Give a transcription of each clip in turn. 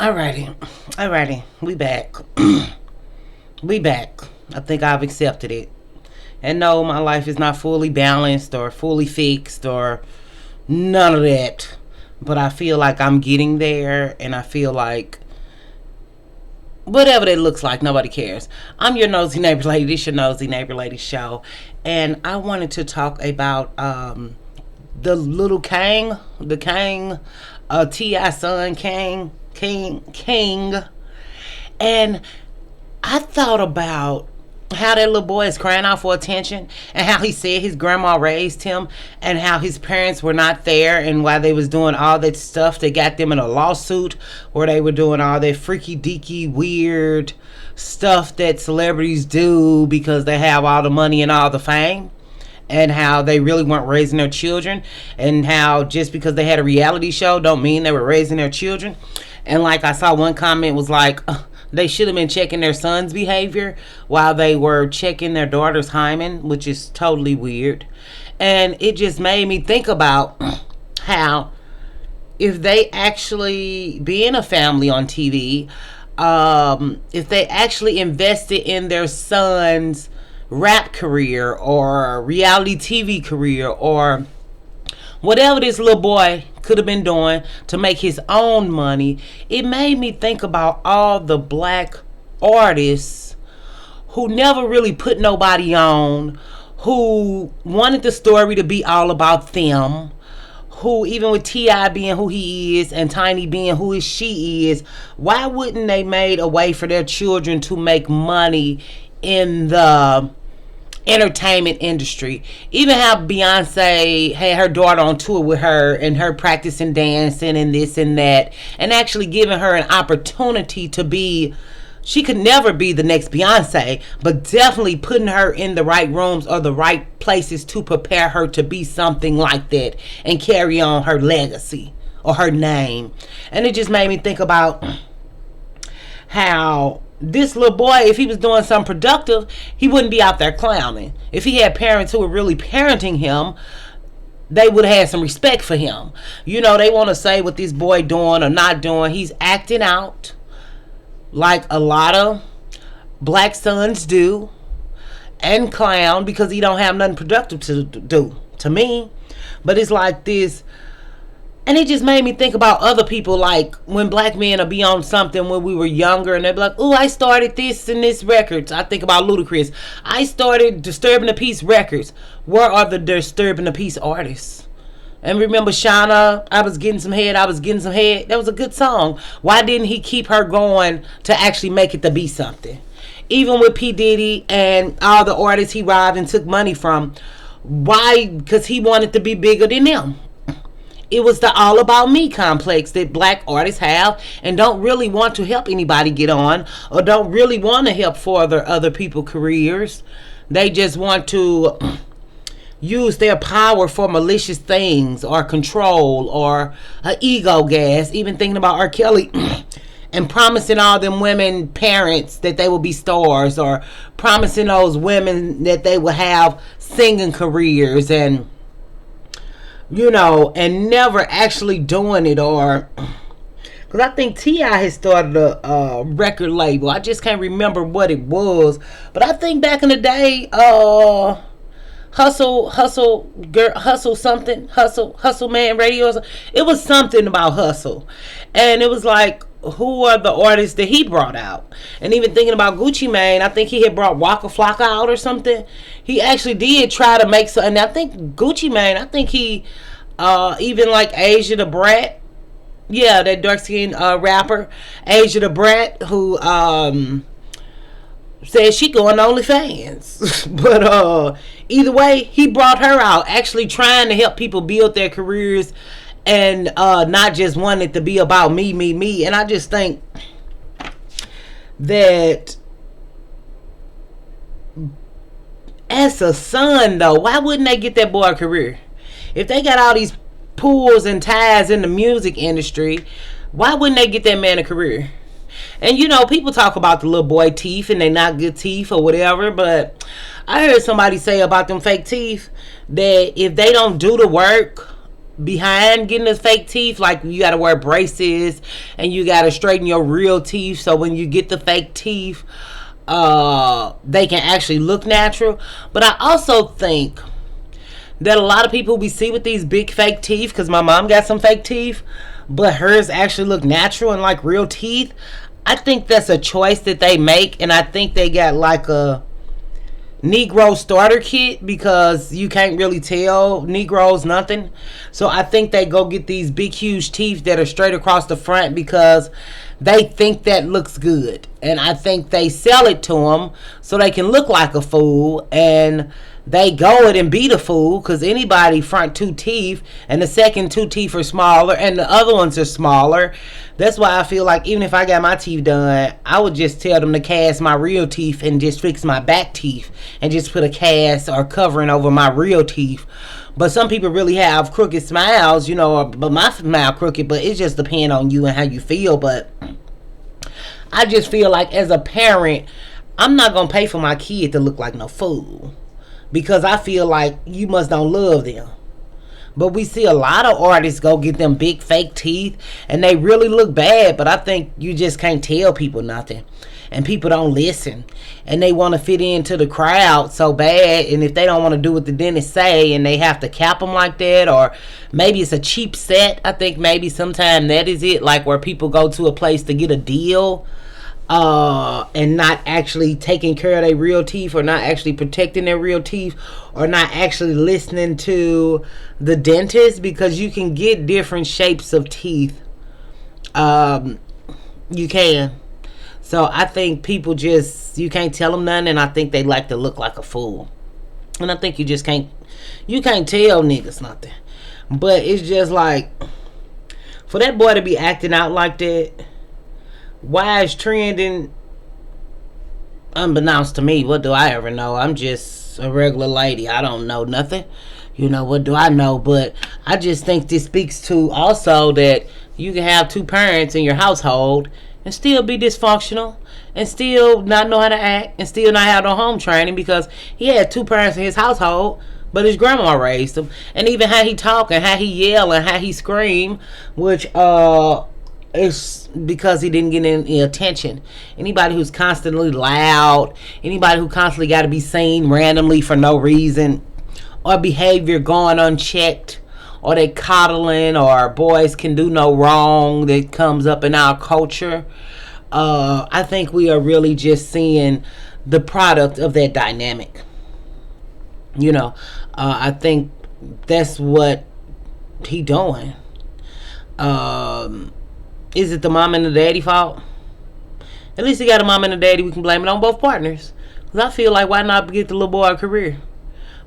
Alrighty. We back. We back. I think I've accepted it. And no, my life is not fully balanced or fully fixed or none of that. But I feel like I'm getting there, and I feel like whatever that looks like, nobody cares. I'm your nosy neighbor lady. This your nosy neighbor lady show, and I wanted to talk about the little Kang, the Kang, Ti son King, and I thought about how that little boy is crying out for attention, and how he said his grandma raised him, and how his parents were not there, and why they was doing all that stuff that got them in a lawsuit, where they were doing all that freaky deaky weird stuff that celebrities do because they have all the money and all the fame, and how they really weren't raising their children, and how just because they had a reality show don't mean they were raising their children. And like I saw one comment was like, they should have been checking their son's behavior while they were checking their daughter's hymen, which is totally weird. And it just made me think about how if they actually, being a family on TV, if they actually invested in their son's rap career or reality TV career or whatever this little boy could have been doing to make his own money, it made me think about all the black artists who never really put nobody on, who wanted the story to be all about them, who, even with T.I. being who he is and Tiny being who she is, why wouldn't they made a way for their children to make money in the entertainment industry? Even how Beyonce had her daughter on tour with her, and her practicing dancing and this and that, and actually giving her an opportunity to be, she could never be the next Beyonce, but definitely putting her in the right rooms or the right places to prepare her to be something like that and carry on her legacy or her name. And it just made me think about how this little boy, if he was doing something productive, he wouldn't be out there clowning. If he had parents who were really parenting him, they would have had some respect for him. You know, they want to say what this boy doing or not doing. He's acting out like a lot of black sons do, and clown because he don't have nothing productive to do, to me. But it's like this. And it just made me think about other people, like when black men will be on something when we were younger, and they'll be like, oh, I started this and this records. I think about Ludacris. I started Disturbing the Peace records. Where are the Disturbing the Peace artists? And remember Shauna, I was getting some head. That was a good song. Why didn't he keep her going to actually make it to be something? Even with P. Diddy and all the artists he robbed and took money from. Why? Because he wanted to be bigger than them. It was the all about me complex that black artists have, and don't really want to help anybody get on, or don't really want to help further other people's careers. They just want to use their power for malicious things or control or ego gas. Even thinking about R. Kelly and promising all them women parents that they will be stars, or promising those women that they will have singing careers, and you know, and never actually doing it. Or because I think T.I. has started a record label. I just can't remember what it was, but I think back in the day, hustle man radio, it was something about hustle. And it was like, who are the artists that he brought out? And even thinking about Gucci Mane, I think he had brought Waka Flocka out or something. He actually did try to make some, and I think Gucci Mane, I think he even like Asia the Brat, yeah, that dark skinned rapper Asia the Brat, who said she going to OnlyFans. But either way, he brought her out, actually trying to help people build their careers, and not just wanting it to be about me. And I just think that as a son, though, why wouldn't they get that boy a career? If they got all these pulls and ties in the music industry, why wouldn't they get that man a career? And you know, people talk about the little boy teeth and they not good teeth or whatever, but I heard somebody say about them fake teeth that if they don't do the work, behind getting the fake teeth. Like, you gotta wear braces and you gotta straighten your real teeth, so when you get the fake teeth, they can actually look natural. But I also think that a lot of people we see with these big fake teeth, because my mom got some fake teeth, but hers actually look natural and like real teeth. I think that's a choice that they make, and I think they got like a Negro starter kit, because you can't really tell Negroes nothing. So I think they go get these big huge teeth that are straight across the front because they think that looks good, and I think they sell it to them so they can look like a fool, and they go it and be the fool, because anybody front two teeth and the second two teeth are smaller and the other ones are smaller. That's why I feel like even if I got my teeth done, I would just tell them to cast my real teeth and just fix my back teeth and just put a cast or covering over my real teeth. But some people really have crooked smiles, but my smile crooked, but it just depends on you and how you feel. But I just feel like as a parent, I'm not going to pay for my kid to look like no fool, because I feel like you must don't love them. But we see a lot of artists go get them big fake teeth and they really look bad, but I think you just can't tell people nothing. And people don't listen, and they want to fit into the crowd so bad, and if they don't want to do what the dentist say and they have to cap them like that, or maybe it's a cheap set. I think maybe sometimes that is it, like where people go to a place to get a deal, and not actually taking care of their real teeth, or not actually protecting their real teeth, or not actually listening to the dentist, because you can get different shapes of teeth. You can. So I think people you can't tell them nothing, and I think they like to look like a fool. And I think you can't tell niggas nothing. But it's just like, for that boy to be acting out like that, why is trending? Unbeknownst to me, what do I ever know? I'm just a regular lady. I don't know nothing. What do I know? But I just think this speaks to also that you can have two parents in your household and still be dysfunctional, and still not know how to act, and still not have no home training, because he had two parents in his household, but his grandma raised him. And even how he talk and how he yell and how he scream, which it's because he didn't get any attention. Anybody who's constantly loud, anybody who constantly got to be seen randomly for no reason, or behavior going unchecked, or they coddling, or boys can do no wrong that comes up in our culture. I think we are really just seeing the product of that dynamic. I think that's what he doing. Is it the mom and the daddy fault? At least he got a mom and a daddy. We can blame it on both partners. Because I feel like, why not get the little boy a career?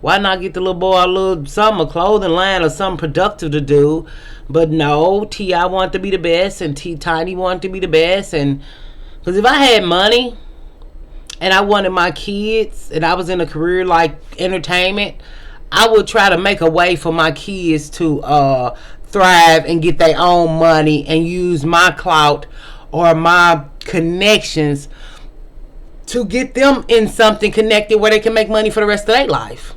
Why not get the little boy a clothing line or something productive to do? But no, T.I. wanted to be the best, and Tiny wanted to be the best. And because if I had money and I wanted my kids and I was in a career like entertainment, I would try to make a way for my kids to thrive and get their own money, and use my clout or my connections to get them in something connected where they can make money for the rest of their life.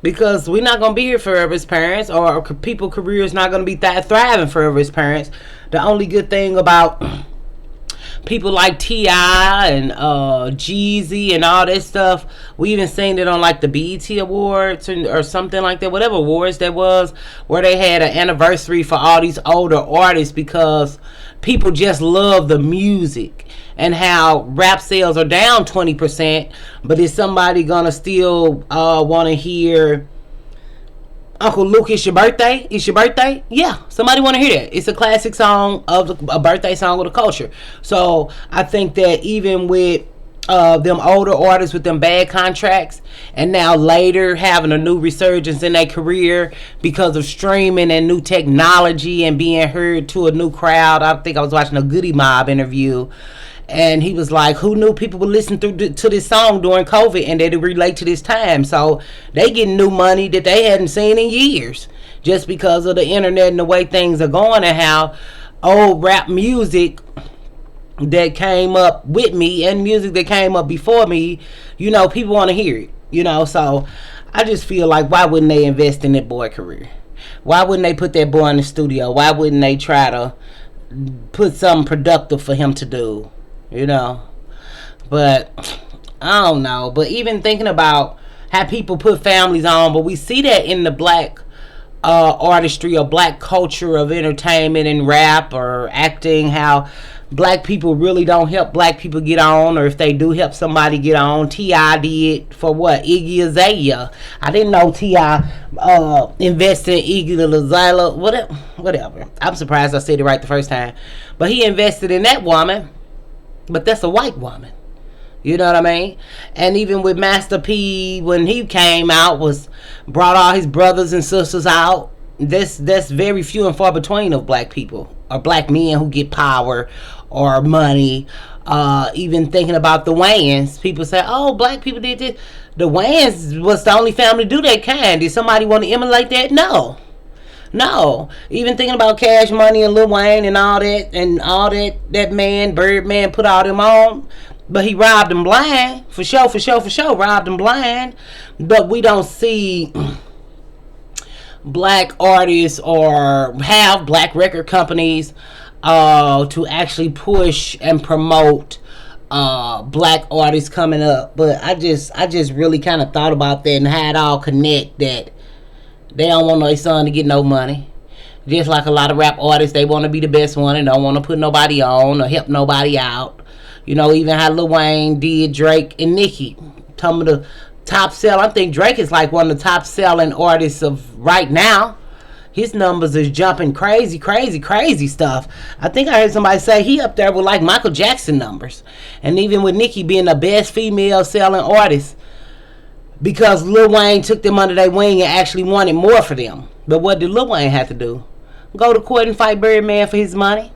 Because we're not going to be here forever as parents, or people careers not going to be thriving forever as parents. The only good thing about people like T.I. and Jeezy and all that stuff, we even seen it on like the BET Awards or something like that, whatever awards that was, where they had an anniversary for all these older artists, because people just love the music, and how rap sales are down 20%, but is somebody gonna still want to hear Uncle Luke, it's your birthday? It's your birthday? Yeah, somebody want to hear that. It's a classic song a birthday song of the culture. So I think that even with them older artists with them bad contracts, and now later having a new resurgence in their career because of streaming and new technology and being heard to a new crowd. I think I was watching a Goody Mob interview, and he was like, who knew people would listen to this song during COVID and that it relate to this time? So they getting new money that they hadn't seen in years, just because of the internet and the way things are going, and how old rap music that came up with me and music that came up before me, people want to hear it, So I just feel like, why wouldn't they invest in that boy career? Why wouldn't they put that boy in the studio? Why wouldn't they try to put something productive for him to do? You know? But I don't know. But even thinking about how people put families on, but we see that in the black artistry or black culture of entertainment and rap or acting, how black people really don't help black people get on, or if they do help somebody get on. T.I. did for what? Iggy Azalea. I didn't know T.I. invested in Iggy Azalea. Whatever. I'm surprised I said it right the first time. But he invested in that woman. But that's a white woman. You know what I mean? And even with Master P, when he came out, brought all his brothers and sisters out. That's very few and far between of black people or black men who get power or money. Even thinking about the Wayans, people say, "Oh, black people did this." The Wayans was the only family to do that kind. Did somebody want to emulate that? No. Even thinking about Cash Money and Lil Wayne and all that, that man, Birdman, put all them on. But he robbed them blind. For sure. Robbed them blind. But we don't see black artists or have black record companies to actually push and promote black artists coming up. But I just really kind of thought about that and how it all connect, that they don't want their son to get no money. Just like a lot of rap artists, they want to be the best one and don't want to put nobody on or help nobody out. You know, even how Lil Wayne did Drake and Nicki. Some of the top selling. I think Drake is like one of the top selling artists of right now. His numbers is jumping crazy stuff. I think I heard somebody say he up there with like Michael Jackson numbers. And even with Nicki being the best female selling artist, because Lil Wayne took them under their wing and actually wanted more for them. But what did Lil Wayne have to do? Go to court and fight Birdman for his money?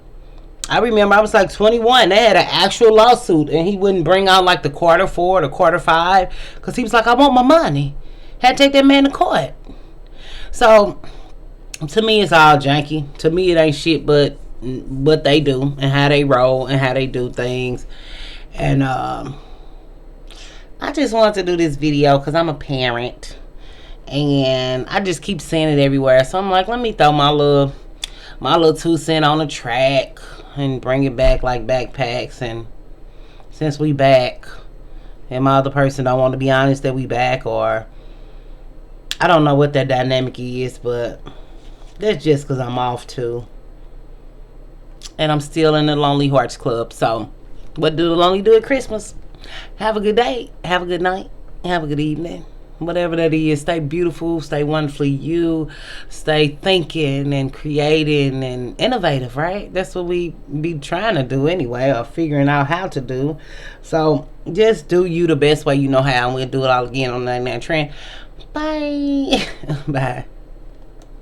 I remember I was like 21. They had an actual lawsuit, and he wouldn't bring out like the quarter 4 or the quarter 5 because he was like, "I want my money." Had to take that man to court. So to me, it's all janky. To me, it ain't shit but what they do and how they roll and how they do things. And I just wanted to do this video because I'm a parent, and I just keep seeing it everywhere. So I'm like, let me throw my little 2 cents on the track and bring it back like backpacks. And since we back and my other person don't want to be honest that we back, or I don't know what that dynamic is, but that's just because I'm off too, and I'm still in the Lonely Hearts Club. So what do the lonely do at Christmas? Have a good day, have a good night, have a good evening. Whatever that is, stay beautiful, stay wonderfully you, stay thinking and creating and innovative, right? That's what we be trying to do anyway, or figuring out how to do. So just do you the best way you know how, and we'll do it all again on 99 Trend. Bye. Bye.